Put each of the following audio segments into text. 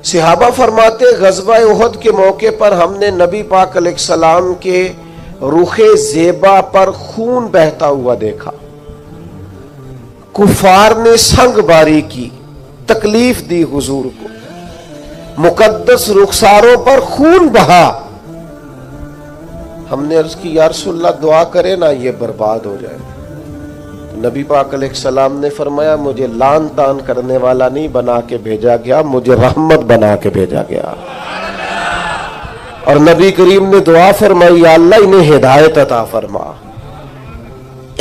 صحابہ فرماتے غزوہ احد کے موقع پر ہم نے نبی پاک علیہ السلام کے رخ زیبا پر خون بہتا ہوا دیکھا. کفار نے سنگ باری کی، تکلیف دی حضور کو، مقدس رخساروں پر خون بہا. ہم نے عرض کی یا رسول اللہ دعا کرے نا یہ برباد ہو جائے. نبی پاک علیہ السلام نے فرمایا مجھے لان تان کرنے والا نہیں بنا کے بھیجا گیا، مجھے رحمت بنا کے بھیجا گیا. اور نبی کریم نے دعا فرمائی یا اللہ انہیں ہدایت عطا فرما.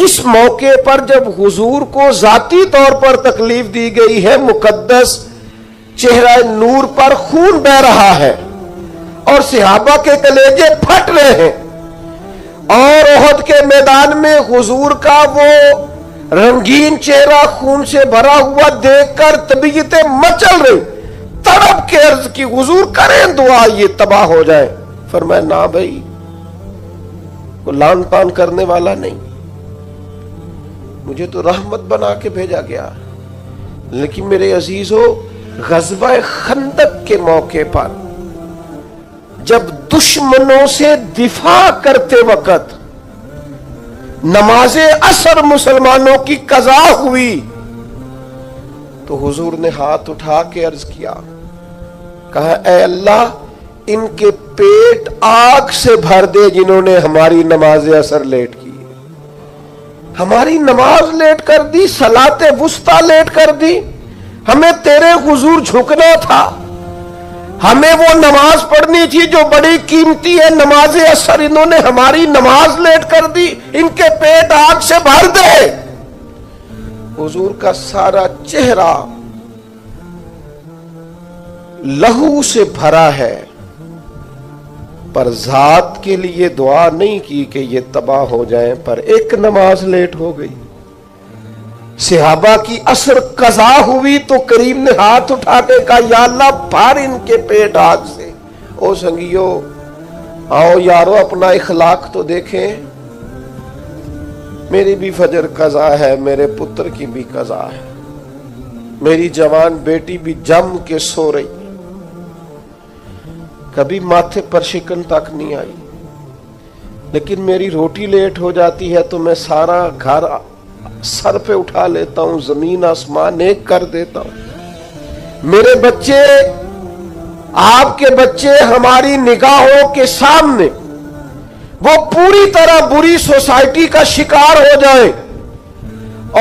اس موقع پر جب حضور کو ذاتی طور پر تکلیف دی گئی ہے، مقدس چہرہ نور پر خون بہ رہا ہے اور صحابہ کے کلیجے پھٹ رہے ہیں، اور احد کے میدان میں حضور کا وہ رنگین چہرہ خون سے بھرا ہوا دیکھ کر طبیعتیں مچل رہی، تڑپ کے عرض کی حضور کریں دعا یہ تباہ ہو جائے. فرمایا نہ بھائی، وہ لان پان کرنے والا نہیں، مجھے تو رحمت بنا کے بھیجا گیا. لیکن میرے عزیزو، غزوہ خندق کے موقع پر جب دشمنوں سے دفاع کرتے وقت نماز عصر مسلمانوں کی قضا ہوئی تو حضور نے ہاتھ اٹھا کے عرض کیا، کہا اے اللہ ان کے پیٹ آگ سے بھر دے جنہوں نے ہماری نماز عصر لیٹ کی، ہماری نماز لیٹ کر دی، صلاۃ وسطیٰ لیٹ کر دی. ہمیں تیرے حضور جھکنا تھا، ہمیں وہ نماز پڑھنی تھی جو بڑی قیمتی ہے، نماز عصر. انہوں نے ہماری نماز لیٹ کر دی، ان کے پیٹ آگ سے بھر دے. حضور کا سارا چہرہ لہو سے بھرا ہے، پر ذات کے لیے دعا نہیں کی کہ یہ تباہ ہو جائیں، پر ایک نماز لیٹ ہو گئی. صحابہ کی عصر قضا ہوئی تو کریم نے ہاتھ اٹھا کے کہا یا اللہ بھر ان کے پیٹ آگ سے. او سنگیو، آؤ یارو اپنا اخلاق تو دیکھیں. میری بھی فجر قضا ہے، میرے پتر کی بھی قضا ہے، میری جوان بیٹی بھی جم کے سو رہی، کبھی ماتھے پر شکن تک نہیں آئی. لیکن میری روٹی لیٹ ہو جاتی ہے تو میں سارا گھر سر پہ اٹھا لیتا ہوں، زمین آسمان ایک کر دیتا ہوں. میرے بچے، آپ کے بچے ہماری نگاہوں کے سامنے وہ پوری طرح بری سوسائٹی کا شکار ہو جائے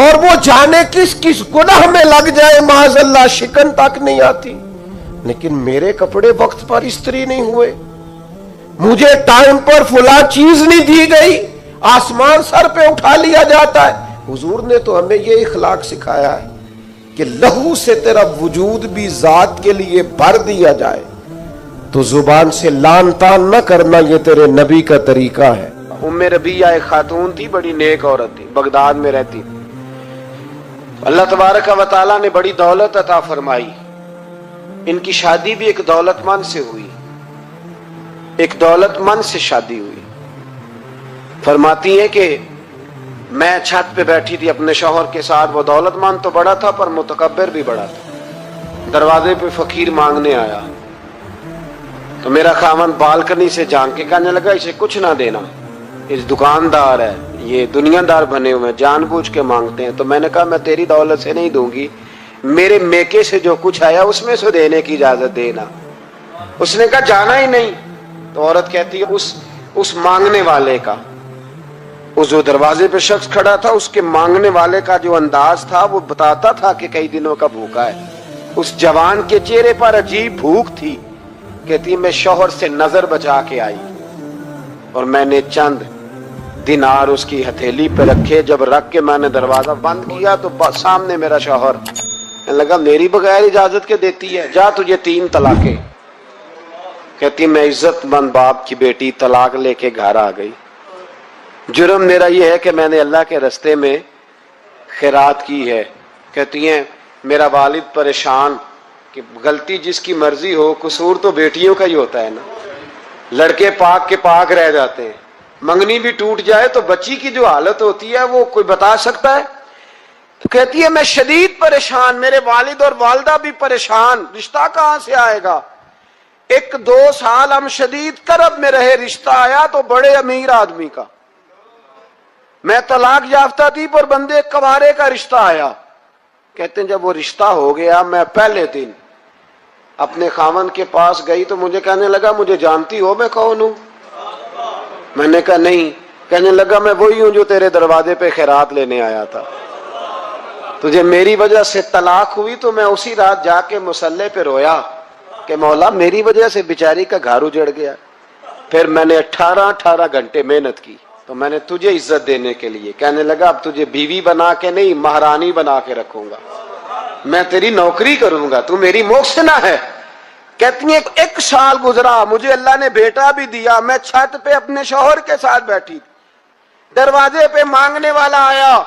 اور وہ جانے کس کس گناہ میں لگ جائے، معاذ اللہ شکن تک نہیں آتی. لیکن میرے کپڑے وقت پر استری نہیں ہوئے، مجھے ٹائم پر فلاں چیز نہیں دی گئی، آسمان سر پہ اٹھا لیا جاتا ہے. حضور نے تو ہمیں یہ اخلاق سکھایا ہے کہ لہو سے تیرا وجود بھی ذات کے لیے بھر دیا جائے تو زبان سے لان تان نہ کرنا، یہ تیرے نبی کا طریقہ ہے. ام ربیعہ ایک خاتون تھی، بڑی نیک عورت تھی، بغداد میں رہتی تھی. اللہ تبارک و تعالیٰ نے بڑی دولت عطا فرمائی. ان کی شادی بھی ایک دولت مند سے ہوئی، ایک دولت مند سے شادی ہوئی. فرماتی ہیں کہ میں چھت پہ بیٹھی تھی اپنے شوہر کے ساتھ، وہ دولت مند تو بڑا تھا پر متکبر بھی بڑا تھا. دروازے پہ فقیر مانگنے آیا تو میرا خاوند بالکنی سے جھانک کے کہنے لگا اسے کچھ نہ دینا، اس دکاندار ہے، یہ دنیا دار بنے ہوئے ہیں، جان بوجھ کے مانگتے ہیں. تو میں نے کہا میں تیری دولت سے نہیں دوں گی، میرے میکے سے جو کچھ آیا اس میں سے دینے کی اجازت دینا. اس نے کہا جانا ہی نہیں. تو عورت کہتی ہے اس مانگنے والے کا، اس جو دروازے پہ شخص کھڑا تھا، اس کے مانگنے والے کا جو انداز تھا وہ بتاتا تھا کہ کئی دنوں کا بھوکا ہے. اس جوان کے چہرے پر عجیب بھوک تھی. کہتی میں شوہر سے نظر بچا کے آئی اور میں نے چند دینار اس کی ہتھیلی پہ رکھے. جب رکھ کے میں نے دروازہ بند کیا تو سامنے میرا شوہر لگا میری بغیر اجازت کے دیتی ہے، جا تجھے 3 طلاقیں. کہتی میں عزت مند باپ کی بیٹی طلاق لے کے گھر آ گئی. جرم میرا یہ ہے کہ میں نے اللہ کے رستے میں خیرات کی ہے. کہتی ہیں میرا والد پریشان کہ غلطی جس کی مرضی ہو، قصور تو بیٹیوں کا ہی ہوتا ہے نا. لڑکے پاک کے پاک رہ جاتے ہیں، منگنی بھی ٹوٹ جائے تو بچی کی جو حالت ہوتی ہے وہ کوئی بتا سکتا ہے. کہتی ہے میں شدید پریشان، میرے والد اور والدہ بھی پریشان، رشتہ کہاں سے آئے گا؟ 1-2 سال ہم شدید کرب میں رہے، رشتہ آیا تو بڑے امیر آدمی کا، میں طلاق یافتہ تھی پر بندے کوارے کا رشتہ آیا۔ کہتے ہیں جب وہ رشتہ ہو گیا، میں پہلے دن اپنے خاوند کے پاس گئی تو مجھے کہنے لگا مجھے جانتی ہو میں کون ہوں؟ میں نے کہا نہیں۔ کہنے لگا میں وہی ہوں جو تیرے دروازے پہ خیرات لینے آیا تھا، تجھے میری وجہ سے طلاق ہوئی تو میں اسی رات جا کے مصلے پہ رویا کہ مولا میری وجہ سے بیچاری کا گھر اجڑ گیا۔ پھر میں نے 18 گھنٹے محنت کی تو میں نے تجھے عزت دینے کے لیے، کہنے لگا اب تجھے بیوی بنا کے نہیں مہرانی بنا کے رکھوں گا، میں تیری نوکری کروں گا، تو میری محسنہ ہے۔ کہتی ہیں 1 سال گزرا، مجھے اللہ نے بیٹا بھی دیا، میں چھت پہ اپنے شوہر کے ساتھ بیٹھی تھی، دروازے پہ مانگنے والا آیا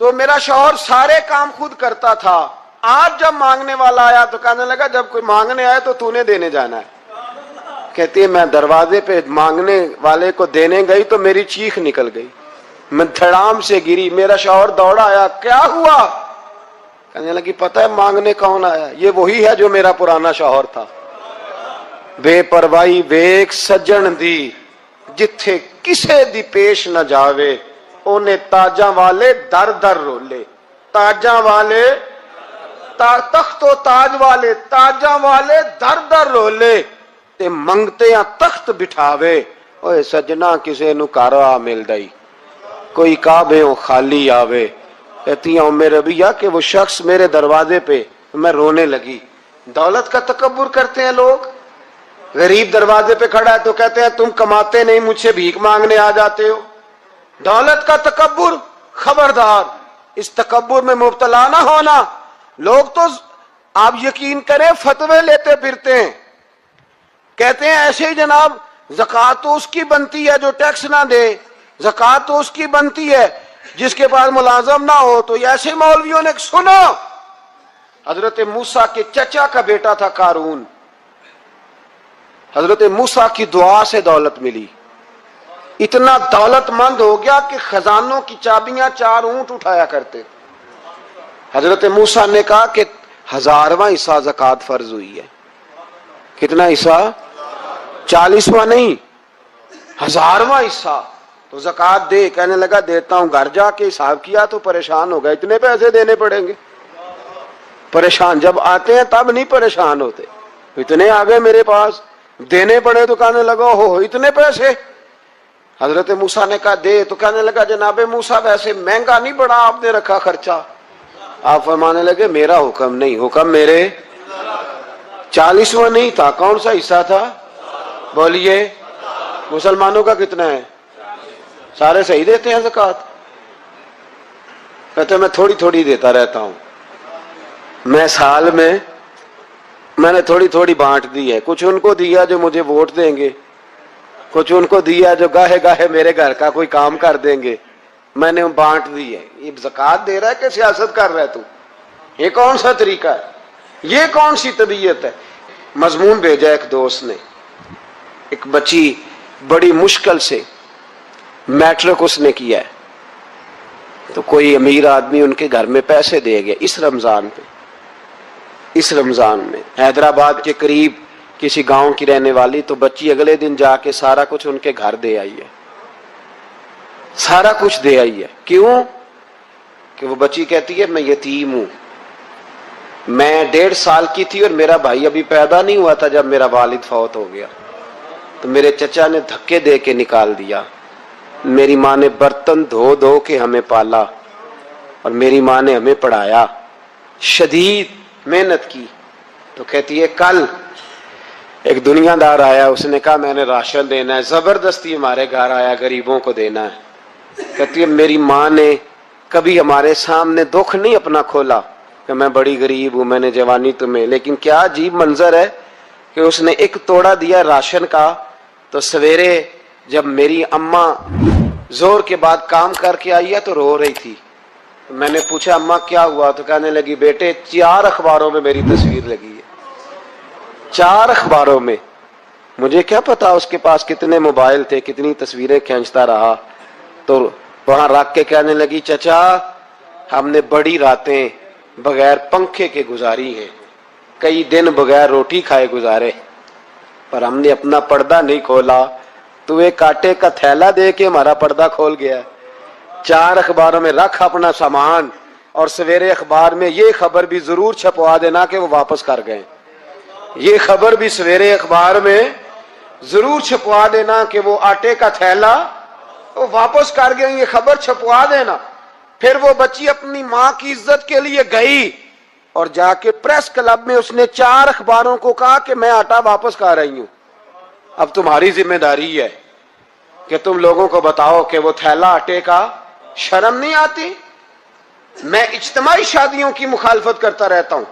تو میرا شوہر سارے کام خود کرتا تھا، آج جب مانگنے والا آیا تو کہنے لگا جب کوئی مانگنے آئے تو نے دینے جانا ہے۔ کہتی ہے میں دروازے پہ مانگنے والے کو دینے گئی تو میری چیخ نکل گئی، میں دھڑام سے گری، میرا شوہر دوڑا آیا، کیا ہوا؟ کہنے لگی پتہ ہے مانگنے کون آیا؟ یہ وہی ہے جو میرا پرانا شوہر تھا۔ بے پرواہی ویک سجن دی جتھے کسے دی پیش نہ جاوے، اونے تاجاں والے در در رولے، تاجاں والے تخت و تاج والے، تاجاں والے در در رولے تے منگتے ہیں تخت بٹھاوے، اوے سجنا کسے نو کارا مل دائی، کوئی کعبے خالی آوے۔ کہتی ہیں ام ربیہ کہ وہ شخص میرے دروازے پہ، میں رونے لگی۔ دولت کا تکبر کرتے ہیں لوگ، غریب دروازے پہ کھڑا ہے تو کہتے ہیں تم کماتے نہیں، مجھ سے بھیک مانگنے آ جاتے ہو۔ دولت کا تکبر، خبردار اس تکبر میں مبتلا نہ ہونا۔ لوگ تو آپ یقین کریں فتوے لیتے پھرتے ہیں، کہتے ہیں ایسے ہی جناب زکوٰۃ تو اس کی بنتی ہے جو ٹیکس نہ دے، زکوٰۃ تو اس کی بنتی ہے جس کے پاس ملازم نہ ہو۔ تو ایسے مولویوں نے سنو، حضرت موسیٰ کے چچا کا بیٹا تھا قارون، حضرت موسیٰ کی دعا سے دولت ملی، اتنا دولت مند ہو گیا کہ خزانوں کی چابیاں 4 اونٹ اٹھایا کرتے۔ حضرت موسیٰ نے کہا کہ 1000واں حصہ زکوٰۃ فرض ہوئی ہے۔ کتنا حصہ؟ 40واں نہیں، 1000واں حصہ تو زکوٰۃ دے۔ کہنے لگا دیتا ہوں۔ گھر جا کے حساب کیا تو پریشان ہو گئے، اتنے پیسے دینے پڑیں گے۔ پریشان جب آتے ہیں تب نہیں پریشان ہوتے، اتنے آ گئے میرے پاس دینے پڑے تو کہنے لگا ہو اتنے پیسے۔ حضرت موسیٰ نے کہا دے، تو کہنے لگا جناب موسیٰ ویسے مہنگا نہیں بڑا آپ نے رکھا خرچہ؟ آپ فرمانے لگے میرا حکم نہیں، حکم میرے 40واں نہیں تھا، کون سا حصہ تھا؟ بولیے مسلمانوں کا کتنا ہے؟ سارے صحیح دیتے ہیں زکوٰۃ؟ کہتے میں تھوڑی تھوڑی دیتا رہتا ہوں، میں سال میں نے تھوڑی تھوڑی بانٹ دی ہے، کچھ ان کو دیا جو مجھے ووٹ دیں گے، کچھ ان کو دیا جو گاہے گاہے میرے گھر کا کوئی کام کر دیں گے، میں نے بانٹ دی ہے۔ یہ زکوٰۃ دے رہا ہے کہ سیاست کر رہا ہے تو؟ یہ کون سا طریقہ ہے؟ یہ کون سی طبیعت ہے؟ مضمون بھیجا ایک دوست نے، ایک بچی بڑی مشکل سے میٹرک اس نے کیا ہے تو کوئی امیر آدمی ان کے گھر میں پیسے دے گیا اس رمضان پہ، اس رمضان میں حیدرآباد کے قریب کسی گاؤں کی رہنے والی، تو بچی اگلے دن جا کے سارا کچھ ان کے گھر دے آئی ہے، سارا کچھ دے آئی ہے۔ کیوں؟ کہ وہ بچی کہتی ہے میں یتیم ہوں، میں 1.5 سال کی تھی اور میرا بھائی ابھی پیدا نہیں ہوا تھا جب میرا والد فوت ہو گیا، تو میرے چچا نے دھکے دے کے نکال دیا، میری ماں نے برتن دھو دھو کے ہمیں پالا اور میری ماں نے ہمیں پڑھایا، شدید محنت کی۔ تو کہتی ہے کل ایک دنیا دار آیا، اس نے کہا میں نے راشن دینا ہے، زبردستی ہمارے گھر آیا، غریبوں کو دینا ہے۔ کہتی ہے میری ماں نے کبھی ہمارے سامنے دکھ نہیں اپنا کھولا کہ میں بڑی غریب ہوں، میں نے جوانی تمہیں، لیکن کیا عجیب منظر ہے کہ اس نے ایک توڑا دیا راشن کا، تو سویرے جب میری اماں زور کے بعد کام کر کے آئی ہے تو رو رہی تھی، میں نے پوچھا اماں کیا ہوا؟ تو کہنے لگی بیٹے 4 اخباروں میں میری تصویر لگی ہے، 4 اخباروں میں۔ مجھے کیا پتا اس کے پاس کتنے موبائل تھے، کتنی تصویریں کھینچتا رہا۔ تو وہاں رکھ کے کہنے لگی چچا ہم نے بڑی راتیں بغیر پنکھے کے گزاری ہیں، کئی دن بغیر روٹی کھائے گزارے، پر ہم نے اپنا پردہ نہیں کھولا۔ تو ایک آٹے کا تھیلا دے کے ہمارا پردہ کھول گیا۔ 4 اخباروں میں رکھ اپنا سامان، اور سویرے اخبار میں یہ خبر بھی ضرور چھپوا دینا کہ وہ واپس کر گئے۔ یہ خبر بھی سویرے اخبار میں ضرور چھپوا دینا کہ وہ آٹے کا تھیلا وہ واپس کر گئے، یہ خبر چھپوا دینا۔ پھر وہ بچی اپنی ماں کی عزت کے لیے گئی اور جا کے پریس کلب میں اس نے 4 اخباروں کو کہا کہ میں آٹا واپس کر رہی ہوں۔ اب تمہاری ذمہ داری ہے کہ تم لوگوں کو بتاؤ کہ وہ تھیلا آٹے کا، شرم نہیں آتی؟ میں اجتماعی شادیوں کی مخالفت کرتا رہتا ہوں،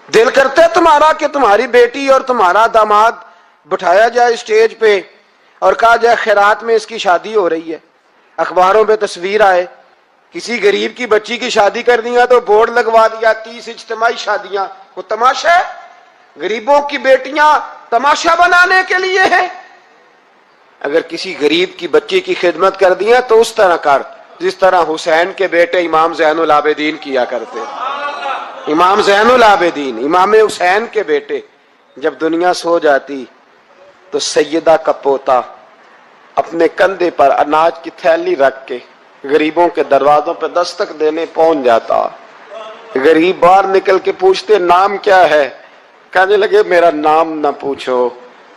دل کرتا ہے تمہارا کہ تمہاری بیٹی اور تمہارا داماد بٹھایا جائے اسٹیج پہ اور کہا جائے خیرات میں اس کی شادی ہو رہی ہے، اخباروں پہ تصویر آئے، کسی غریب کی بچی کی شادی کر دیا تو بورڈ لگوا دیا 30 اجتماعی شادیاں۔ وہ تماشا ہے؟ غریبوں کی بیٹیاں تماشا بنانے کے لیے ہیں؟ اگر کسی غریب کی بچی کی خدمت کر دیا تو اس طرح کر جس طرح حسین کے بیٹے امام زین العابدین کیا کرتے۔ امام زین العابدین، امام حسین کے بیٹے، جب دنیا سو جاتی تو سیدہ کا پوتا اپنے کندھے پر اناج کی تھیلی رکھ کے غریبوں کے دروازوں پہ دستک دینے پہنچ جاتا۔ غریب باہر نکل کے پوچھتے نام کیا ہے؟ کہنے لگے میرا نام نہ پوچھو،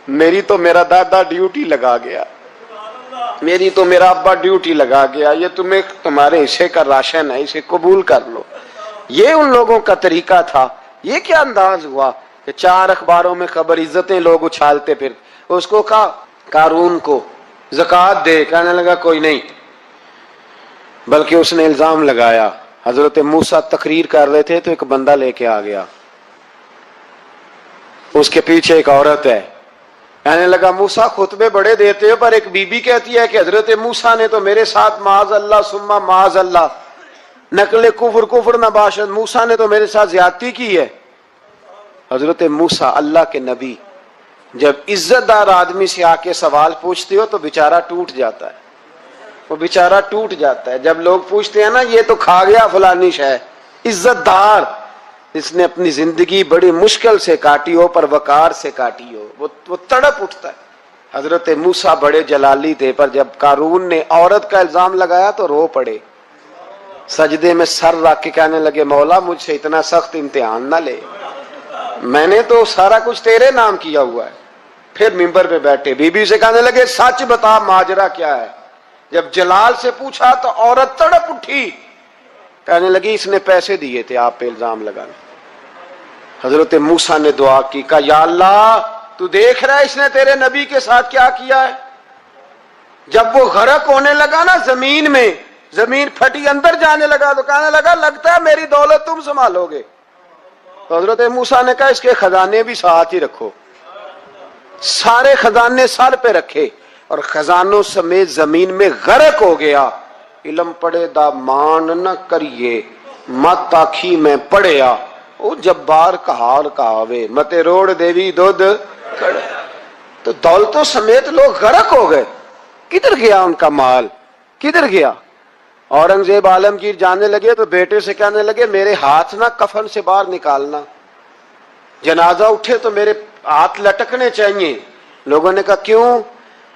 میری تو میرا دادا ڈیوٹی لگا گیا، میری تو میرا ابا ڈیوٹی لگا گیا، یہ تمہیں تمہارے حصے کا راشن ہے، اسے قبول کر لو۔ یہ ان لوگوں کا طریقہ تھا۔ یہ کیا انداز ہوا کہ 4 اخباروں میں خبر، عزتیں لوگ اچھالتے پھر۔ اس کو کہا قارون کو زکوٰۃ دے، کہنے لگا کوئی نہیں، بلکہ اس نے الزام لگایا۔ حضرت موسیٰ تقریر کر رہے تھے تو ایک بندہ لے کے آ گیا، اس کے پیچھے ایک عورت ہے، کہنے لگا موسیٰ خطبے بڑے دیتے ہو، پر ایک بی بی کہتی ہے کہ حضرت موسیٰ نے تو میرے ساتھ معاذ اللہ ثم معاذ اللہ، نقل کفر نہ باشد، موسیٰ نے تو میرے ساتھ زیادتی کی ہے۔ حضرت موسیٰ اللہ کے نبی جب عزت دار آدمی سے آ کے سوال پوچھتے ہو تو بیچارہ ٹوٹ جاتا ہے، وہ بیچارہ ٹوٹ جاتا ہے۔ جب لوگ پوچھتے ہیں نا یہ تو کھا گیا فلانی شے، عزت دار، اس نے اپنی زندگی بڑی مشکل سے کاٹی ہو پر وقار سے کاٹی ہو، وہ تڑپ اٹھتا ہے۔ حضرت موسیٰ بڑے جلالی تھے، پر جب قارون نے عورت کا الزام لگایا تو رو پڑے، سجدے میں سر رکھ کے کہنے لگے مولا مجھ سے اتنا سخت امتحان نہ لے، میں نے تو سارا کچھ تیرے نام کیا ہوا ہے۔ پھر ممبر پہ بیٹھے، بی بی سے کہنے لگے سچ بتا ماجرا کیا ہے۔ جب جلال سے پوچھا تو عورت تڑپ اٹھی، کہنے لگی اس نے پیسے دیے تھے آپ پہ الزام لگانے۔ حضرت موسیٰ نے دعا کی، کہا یا اللہ تو دیکھ رہا ہے اس نے تیرے نبی کے ساتھ کیا کیا ہے۔ جب وہ غرق ہونے لگا نا زمین میں، زمین پھٹی اندر جانے لگا تو کہنے لگا لگتا ہے میری دولت تم سنبھالو گے۔ تو حضرت موسیٰ نے کہا اس کے خزانے بھی ساتھ ہی رکھو، سارے خزانے سر پہ رکھے اور خزانوں سمیت زمین میں غرق ہو گیا۔ علم پڑے دا مان نہ کریے، مت آکھی میں پڑھیا، او جبار کہار کہاوے، متے روڑ دیوی دودھ کڑ۔ تو دولتوں سمیت لوگ غرق ہو گئے۔ کدھر گیا ان کا مال، کدھر گیا؟ اورنگزیب عالمگیر جانے لگے تو بیٹے سے کہنے لگے میرے ہاتھ نہ کفن سے باہر نکالنا، جنازہ اٹھے تو میرے ہاتھ لٹکنے چاہیے۔ لوگوں نے کہا کیوں؟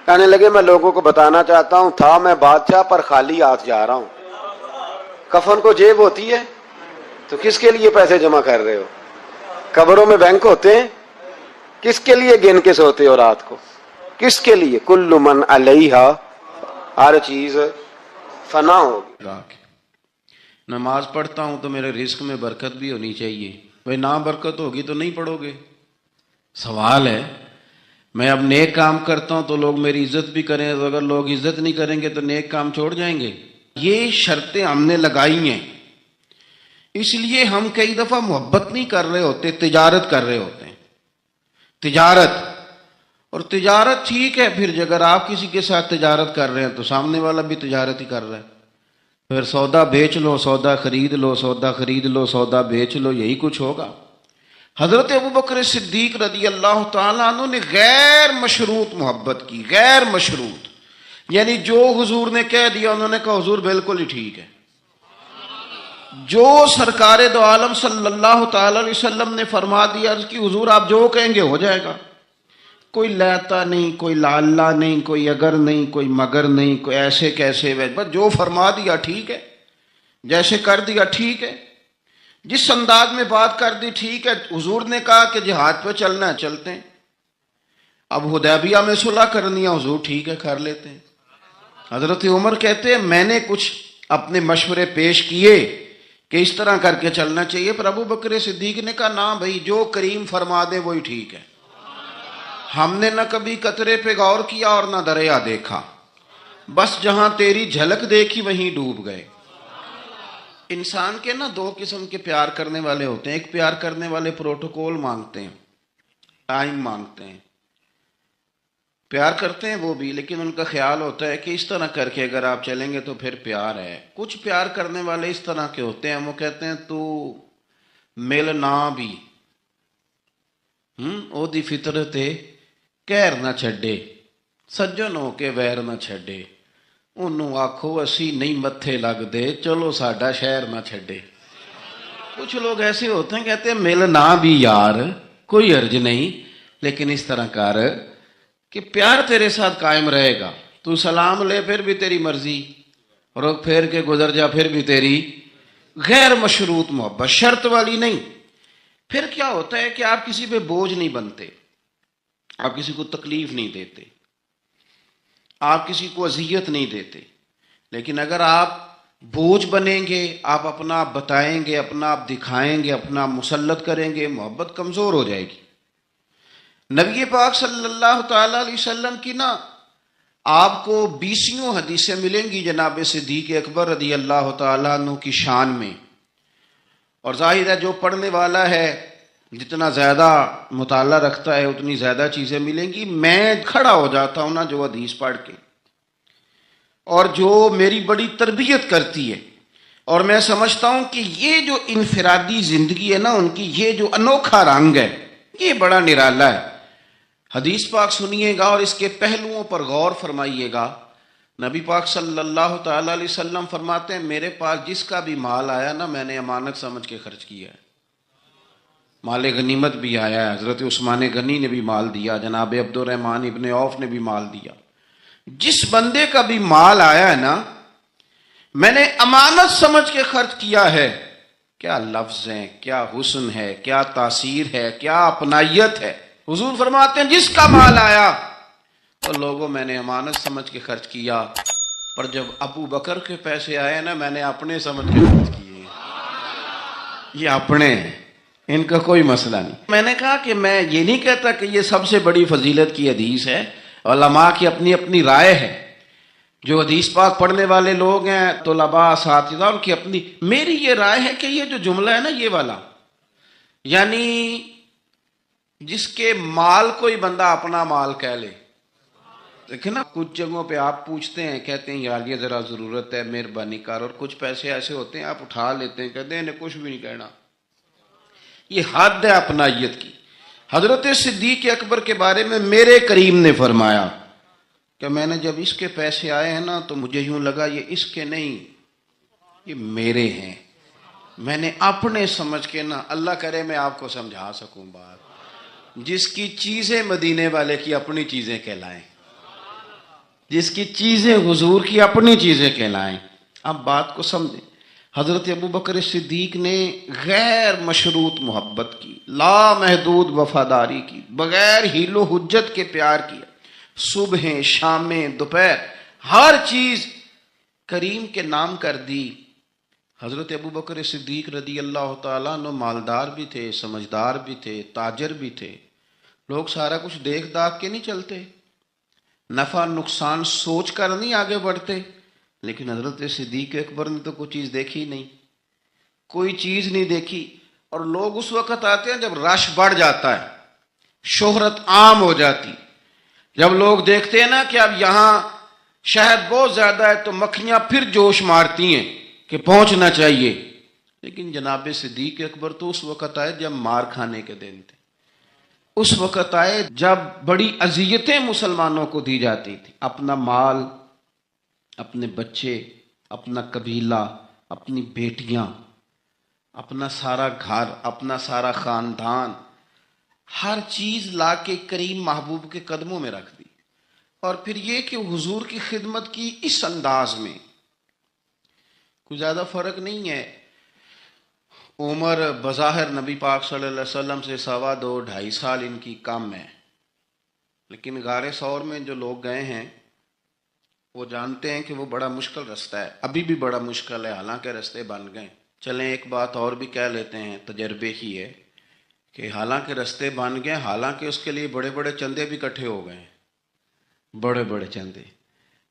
کہنے لگے میں لوگوں کو بتانا چاہتا ہوں تھا میں بادشاہ پر خالی ہاتھ جا رہا ہوں۔ کفن کو جیب ہوتی ہے تو کس کے لیے پیسے جمع کر رہے ہو؟ قبروں میں بینک ہوتے ہیں، کس کے لیے گن کے سوتے ہو رات کو؟ کس کے لیے؟ کل من علیہا، ہر چیز فنا ہوگی۔ نماز پڑھتا ہوں تو میرے رزق میں برکت بھی ہونی چاہیے، بھائی نہ برکت ہوگی تو نہیں پڑھو گے؟ سوال ہے۔ میں اب نیک کام کرتا ہوں تو لوگ میری عزت بھی کریں، تو اگر لوگ عزت نہیں کریں گے تو نیک کام چھوڑ جائیں گے؟ یہ شرطیں ہم نے لگائی ہیں، اس لیے ہم کئی دفعہ محبت نہیں کر رہے ہوتے، تجارت کر رہے ہوتے ہیں۔ تجارت، اور تجارت ٹھیک ہے، پھر اگر آپ کسی کے ساتھ تجارت کر رہے ہیں تو سامنے والا بھی تجارت ہی کر رہا ہے، پھر سودا بیچ لو، سودا خرید لو، سودا خرید لو، سودا بیچ لو، یہی کچھ ہوگا۔ حضرت ابوبکر صدیق رضی اللہ تعالیٰ عنہ نے غیر مشروط محبت کی، غیر مشروط، یعنی جو حضور نے کہہ دیا انہوں نے کہا حضور بالکل ہی ٹھیک ہے، جو سرکار دو عالم صلی اللہ تعالی علیہ وسلم نے فرما دیا اس کی حضور آپ جو کہیں گے ہو جائے گا. کوئی لیتا نہیں، کوئی لاللہ نہیں، کوئی اگر نہیں، کوئی مگر نہیں، کوئی ایسے کیسے، بس جو فرما دیا ٹھیک ہے، جیسے کر دیا ٹھیک ہے، جس انداز میں بات کر دی ٹھیک ہے. حضور نے کہا کہ جہاد پہ چلنا ہے چلتے ہیں. اب حدیبیہ میں صلح کرنی ہے، حضور ٹھیک ہے کر لیتے ہیں. حضرت عمر کہتے ہیں میں نے کچھ اپنے مشورے پیش کیے کہ اس طرح کر کے چلنا چاہیے، پر ابو بکر صدیق نے کہا نہ بھائی، جو کریم فرما دے وہی ٹھیک ہے. ہم نے نہ کبھی قطرے پہ غور کیا اور نہ دریا دیکھا، بس جہاں تیری جھلک دیکھی وہیں ڈوب گئے. انسان کے نا دو قسم کے پیار کرنے والے ہوتے ہیں. ایک پیار کرنے والے پروٹوکول مانگتے ہیں، ٹائم مانگتے ہیں، پیار کرتے ہیں وہ بھی، لیکن ان کا خیال ہوتا ہے کہ اس طرح کر کے اگر آپ چلیں گے تو پھر پیار ہے. کچھ پیار کرنے والے اس طرح کے ہوتے ہیں، وہ کہتے ہیں تو مل نہ بھی او دی فطرت کہر نہ چھڈے، سجن ہو کے ویر نہ چھڈے، انہوں آکھو اسی نہیں متھے لگ دے، چلو ساڈا شہر نہ چھڈے. کچھ لوگ ایسے ہوتے ہیں کہتے ہیں مل نہ بھی یار کوئی عرض نہیں، لیکن اس طرح کر کہ پیار تیرے ساتھ قائم رہے گا. تو سلام لے پھر بھی تیری مرضی، رخ پھیر کے گزر جا پھر بھی تیری، غیر مشروط محبت، شرط والی نہیں. پھر کیا ہوتا ہے کہ آپ کسی پہ بوجھ نہیں بنتے، آپ کسی کو تکلیف نہیں دیتے، آپ کسی کو اذیت نہیں دیتے. لیکن اگر آپ بوجھ بنیں گے، آپ اپنا آپ بتائیں گے، اپنا آپ دکھائیں گے، اپنا آپ مسلط کریں گے، محبت کمزور ہو جائے گی. نبی پاک صلی اللہ تعالی علیہ وسلم کی نا آپ کو 20 حدیثیں ملیں گی جناب صدیق اکبر رضی اللہ تعالیٰ عنہ کی شان میں. اور ظاہر ہے جو پڑھنے والا ہے جتنا زیادہ مطالعہ رکھتا ہے اتنی زیادہ چیزیں ملیں گی. میں کھڑا ہو جاتا ہوں نا جو حدیث پڑھ کے، اور جو میری بڑی تربیت کرتی ہے، اور میں سمجھتا ہوں کہ یہ جو انفرادی زندگی ہے نا ان کی، یہ جو انوکھا رنگ ہے یہ بڑا نرالا ہے. حدیث پاک سنیے گا اور اس کے پہلوؤں پر غور فرمائیے گا. نبی پاک صلی اللہ تعالی علیہ وسلم فرماتے ہیں میرے پاس جس کا بھی مال آیا نا میں نے امانت سمجھ کے خرچ کیا ہے. مال غنیمت بھی آیا ہے، حضرت عثمان غنی نے بھی مال دیا، جناب عبد الرحمن ابن عوف نے بھی مال دیا. جس بندے کا بھی مال آیا ہے نا میں نے امانت سمجھ کے خرچ کیا ہے. کیا لفظ ہیں، کیا حسن ہے، کیا تاثیر ہے، کیا اپنائیت ہے. حضور فرماتے ہیں جس کا مال آیا تو لوگوں میں نے امانت سمجھ کے خرچ کیا، پر جب ابو بکر کے پیسے آئے نا میں نے اپنے سمجھ کے خرچ کیے. یہ اپنے ہیں، ان کا کوئی مسئلہ نہیں. میں نے کہا کہ میں یہ نہیں کہتا کہ یہ سب سے بڑی فضیلت کی حدیث ہے، علماء کی اپنی اپنی رائے ہے. جو حدیث پاک پڑھنے والے لوگ ہیں طلباء اساتذہ ان کی اپنی، میری یہ رائے ہے کہ یہ جو جملہ ہے نا یہ والا، یعنی جس کے مال کوئی بندہ اپنا مال کہہ لے. دیکھیں نا کچھ جگہوں پہ آپ پوچھتے ہیں کہتے ہیں یار یہ ذرا ضرورت ہے مہربانی کر، اور کچھ پیسے ایسے ہوتے ہیں آپ اٹھا لیتے ہیں کہتے ہیں انہیں کچھ بھی نہیں کہنا. یہ حد ہے اپنائیت کی. حضرت صدیق اکبر کے بارے میں میرے کریم نے فرمایا کہ میں نے جب اس کے پیسے آئے ہیں نا تو مجھے یوں لگا یہ اس کے نہیں یہ میرے ہیں. میں نے اپنے سمجھ کے نا، اللہ کرے میں آپ کو سمجھا سکوں بات، جس کی چیزیں مدینے والے کی اپنی چیزیں کہلائیں، جس کی چیزیں حضور کی اپنی چیزیں کہلائیں. اب بات کو سمجھیں. حضرت ابو بکر صدیق نے غیر مشروط محبت کی، لا محدود وفاداری کی، بغیر حیل و حجت کے پیار کیا. صبح شامیں دوپہر ہر چیز کریم کے نام کر دی. حضرت ابو بکر صدیق رضی اللہ تعالیٰ عنہ مالدار بھی تھے، سمجھدار بھی تھے، تاجر بھی تھے. لوگ سارا کچھ دیکھ داکھ کے نہیں چلتے، نفع نقصان سوچ کر نہیں آگے بڑھتے. لیکن حضرت صدیق اکبر نے تو کوئی چیز دیکھی نہیں، کوئی چیز نہیں دیکھی. اور لوگ اس وقت آتے ہیں جب رش بڑھ جاتا ہے، شہرت عام ہو جاتی، جب لوگ دیکھتے ہیں نا کہ اب یہاں شہد بہت زیادہ ہے تو مکھیاں پھر جوش مارتی ہیں کہ پہنچنا چاہیے. لیکن جناب صدیق اکبر تو اس وقت آئے جب مار کھانے کے دن تھے، اس وقت آئے جب بڑی اذیتیں مسلمانوں کو دی جاتی تھی. اپنا مال، اپنے بچے، اپنا قبیلہ، اپنی بیٹیاں اپنا سارا گھر، اپنا سارا خاندان، ہر چیز لا کے کریم محبوب کے قدموں میں رکھ دی. اور پھر یہ کہ حضور کی خدمت کی اس انداز میں. کوئی زیادہ فرق نہیں ہے. عمر بظاہر نبی پاک صلی اللہ علیہ وسلم سے 2.5 سال ان کی کم ہے، لیکن غار ثور میں جو لوگ گئے ہیں وہ جانتے ہیں کہ وہ بڑا مشکل رستہ ہے. ابھی بھی بڑا مشکل ہے، حالانکہ رستے بن گئے. چلیں ایک بات اور بھی کہہ لیتے ہیں، تجربے کی ہے، کہ حالانکہ رستے بن گئے، حالانکہ اس کے لیے بڑے بڑے چندے بھی اکٹھے ہو گئے ہیں. بڑے بڑے چندے.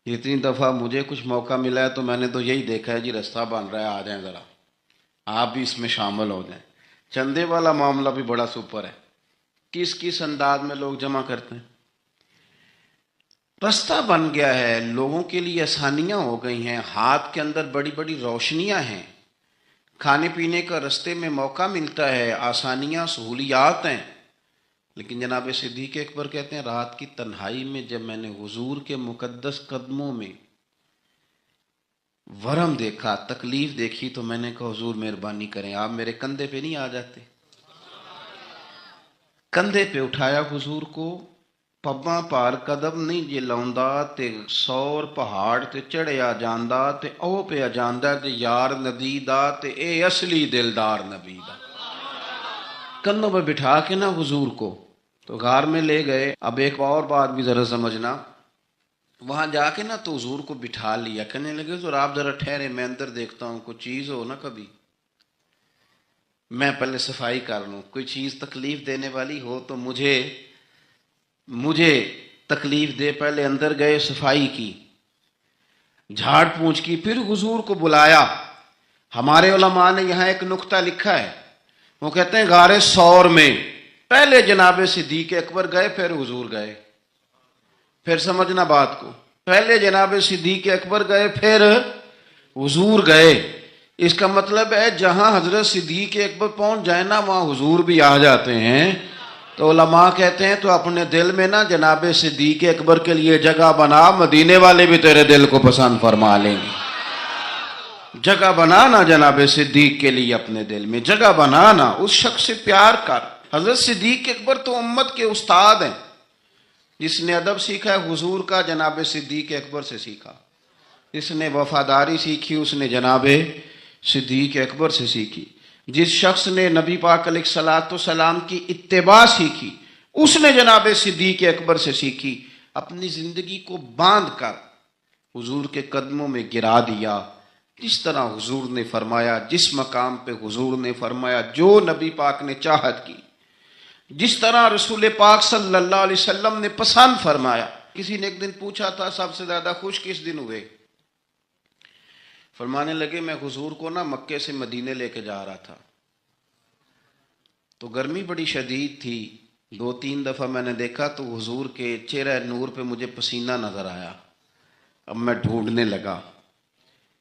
اتنی دفعہ مجھے کچھ موقع ملا ہے تو میں نے تو یہی دیکھا ہے جی رستہ بن رہا ہے، آ جائیں ذرا آپ بھی اس میں شامل ہو جائیں. چندے والا معاملہ بھی بڑا سپر ہے. کس کس انداز میں لوگ جمع کرتے ہیں. رستہ بن گیا ہے، لوگوں کے لیے آسانیاں ہو گئی ہیں، ہاتھ کے اندر بڑی بڑی روشنیاں ہیں، کھانے پینے کا رستے میں موقع ملتا ہے، آسانیاں سہولیات ہیں. لیکن جناب صدیق اکبر کہتے ہیں رات کی تنہائی میں جب میں نے حضور کے مقدس قدموں میں ورم دیکھا، تکلیف دیکھی، تو میں نے کہا حضور مہربانی کریں، آپ میرے کندھے پہ نہیں آ جاتے. کندھے پہ اٹھایا حضور کو. پباں پار قدم نہیں جے لاؤندا تے 100 پہاڑ تے چڑھیا جاندا تے او پہ جاندا تے یار نبی دا تے اے اصلی دلدار نبی دا. کندھوں پہ بٹھا کے نا حضور کو تو غار میں لے گئے. اب ایک اور بات بھی ذرا سمجھنا، وہاں جا کے نا تو حضور کو بٹھا لیا. کہنے لگے تو آپ ذرا ٹھہرے، میں اندر دیکھتا ہوں کوئی چیز ہو نا، کبھی میں پہلے صفائی کر لوں، کوئی چیز تکلیف دینے والی ہو تو مجھے تکلیف دے. پہلے اندر گئے، صفائی کی، جھاڑ پونچھ کی، پھر حضور کو بلایا. ہمارے علماء نے یہاں ایک نقطہ لکھا ہے، وہ کہتے ہیں غار ثور میں پہلے جناب صدیق اکبر گئے، پھر حضور گئے. پھر سمجھنا بات کو، پہلے جناب صدیق اکبر گئے، پھر حضور گئے. اس کا مطلب ہے جہاں حضرت صدیق اکبر پہنچ جائے نا وہاں حضور بھی آ جاتے ہیں. تو علماء کہتے ہیں تو اپنے دل میں نا جناب صدیق اکبر کے لیے جگہ بنا، مدینے والے بھی تیرے دل کو پسند فرما لیں گے. جگہ بنانا جناب صدیق کے لیے، اپنے دل میں جگہ بنانا، اس شخص سے پیار کر. حضرت صدیق اکبر تو امت کے استاد ہیں. جس نے ادب سیکھا ہے حضور کا جناب صدیق اکبر سے سیکھا، جس نے وفاداری سیکھی اس نے جناب صدیق اکبر سے سیکھی. جس شخص نے نبی پاک علیہ الصلوۃ والسلام کی اتباع سیکھی اس نے جناب صدیق اکبر سے سیکھی. اپنی زندگی کو باندھ کر حضور کے قدموں میں گرا دیا. جس طرح حضور نے فرمایا، جس مقام پہ حضور نے فرمایا، جو نبی پاک نے چاہت کی، جس طرح رسول پاک صلی اللہ علیہ وسلم نے پسند فرمایا. کسی نے ایک دن پوچھا تھا سب سے زیادہ خوش کس دن ہوئے؟ فرمانے لگے میں حضور کو نا مکے سے مدینے لے کے جا رہا تھا تو گرمی بڑی شدید تھی. 2-3 دفعہ میں نے دیکھا تو حضور کے چہرہ نور پہ مجھے پسینہ نظر آیا. اب میں ڈھونڈنے لگا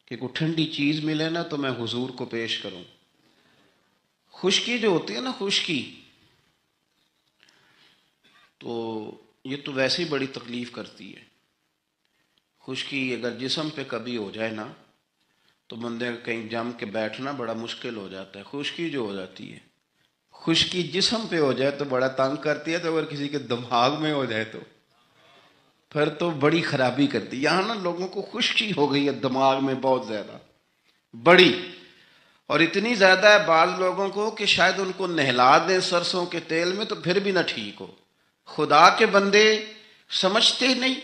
کہ کوئی ٹھنڈی چیز ملے نا تو میں حضور کو پیش کروں. خشکی جو ہوتی ہے نا، خشکی، تو یہ تو ویسے ہی بڑی تکلیف کرتی ہے. خشکی اگر جسم پہ کبھی ہو جائے نا تو بندے کہیں جم کے بیٹھنا بڑا مشکل ہو جاتا ہے. خشکی جو ہو جاتی ہے، خشکی جسم پہ ہو جائے تو بڑا تنگ کرتی ہے، تو اگر کسی کے دماغ میں ہو جائے تو پھر تو بڑی خرابی کرتی ہے. یہاں نا لوگوں کو خشکی ہو گئی ہے دماغ میں بہت زیادہ، بڑی، اور اتنی زیادہ ہے بعض لوگوں کو کہ شاید ان کو نہلا دیں سرسوں کے تیل میں تو پھر بھی نہ ٹھیک ہو. خدا کے بندے سمجھتے نہیں.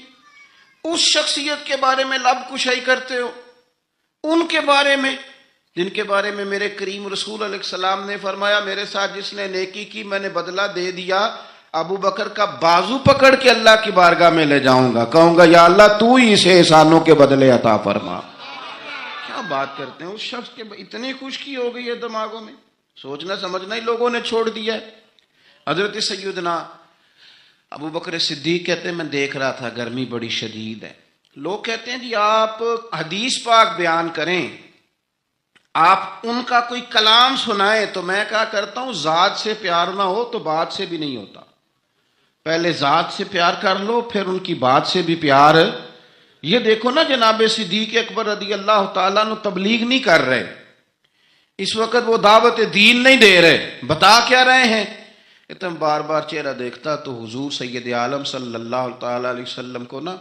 اس شخصیت کے بارے میں لب کشائی کرتے ہو، ان کے بارے میں جن کے بارے میں میرے کریم رسول علیہ السلام نے فرمایا میرے ساتھ جس نے نیکی کی میں نے بدلہ دے دیا. ابو بکر کا بازو پکڑ کے اللہ کی بارگاہ میں لے جاؤں گا، کہوں گا یا اللہ تو ہی اسے احسانوں کے بدلے عطا فرما. کیا بات کرتے ہیں. اس شخص کے اتنی خشکی ہو گئی ہے دماغوں میں، سوچنا سمجھنا ہی لوگوں نے چھوڑ دیا ہے. حضرت سیدنا ابو بکر صدیق کہتے ہیں میں دیکھ رہا تھا گرمی بڑی شدید ہے. لوگ کہتے ہیں جی آپ حدیث پاک بیان کریں، آپ ان کا کوئی کلام سنائیں، تو میں کہا کرتا ہوں ذات سے پیار نہ ہو تو بات سے بھی نہیں ہوتا. پہلے ذات سے پیار کر لو پھر ان کی بات سے بھی پیار. یہ دیکھو نا جناب صدیق اکبر رضی اللہ تعالیٰ عنہ تبلیغ نہیں کر رہے، اس وقت وہ دعوت دین نہیں دے رہے، بتا کیا رہے ہیں؟ کہ میں بار بار چہرہ دیکھتا تو حضور سید عالم صلی اللہ تعالی علیہ وسلم کو نا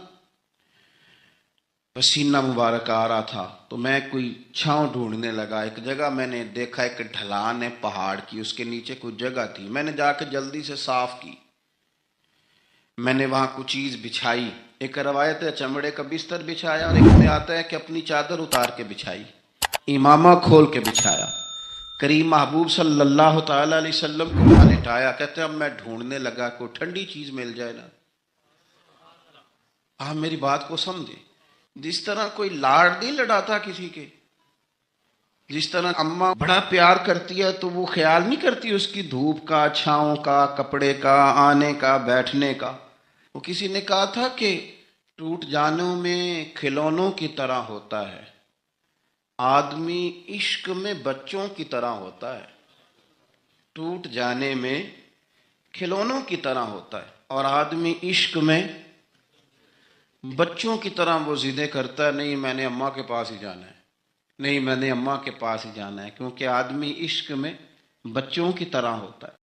پسینہ مبارک آ رہا تھا، تو میں کوئی چھاؤں ڈھونڈنے لگا۔ ایک جگہ میں نے دیکھا، ایک ڈھلان ہے پہاڑ کی، اس کے نیچے کوئی جگہ تھی، میں نے جا کے جلدی سے صاف کی، میں نے وہاں کچھ چیز بچھائی۔ ایک روایت ہے چمڑے کا بستر بچھایا، اور ایک میں آتا ہے کہ اپنی چادر اتار کے بچھائی، امامہ کھول کے بچھایا، کریم محبوب صلی اللہ تعالی علیہ وسلم کو وہاں لٹایا۔ کہتے ہیں اب میں ڈھونڈنے لگا کوئی ٹھنڈی چیز مل جائے نا۔ آپ میری بات کو سمجھے، جس طرح کوئی لاڑ نہیں لڑاتا کسی کے، جس طرح اماں بڑا پیار کرتی ہے تو وہ خیال نہیں کرتی اس کی دھوپ کا، چھاؤں کا، کپڑے کا، آنے کا، بیٹھنے کا۔ وہ کسی نے کہا تھا کہ ٹوٹ جانوں میں کھلونوں کی طرح ہوتا ہے، آدمی عشق میں بچوں کی طرح ہوتا ہے۔ ٹوٹ جانے میں کھلونوں کی طرح ہوتا ہے، اور آدمی عشق میں بچوں کی طرح وہ ضدیں کرتا ہے، نہیں میں نے اماں کے پاس ہی جانا ہے، نہیں میں نے اماں کے پاس ہی جانا ہے، کیونکہ آدمی عشق میں بچوں کی طرح ہوتا ہے۔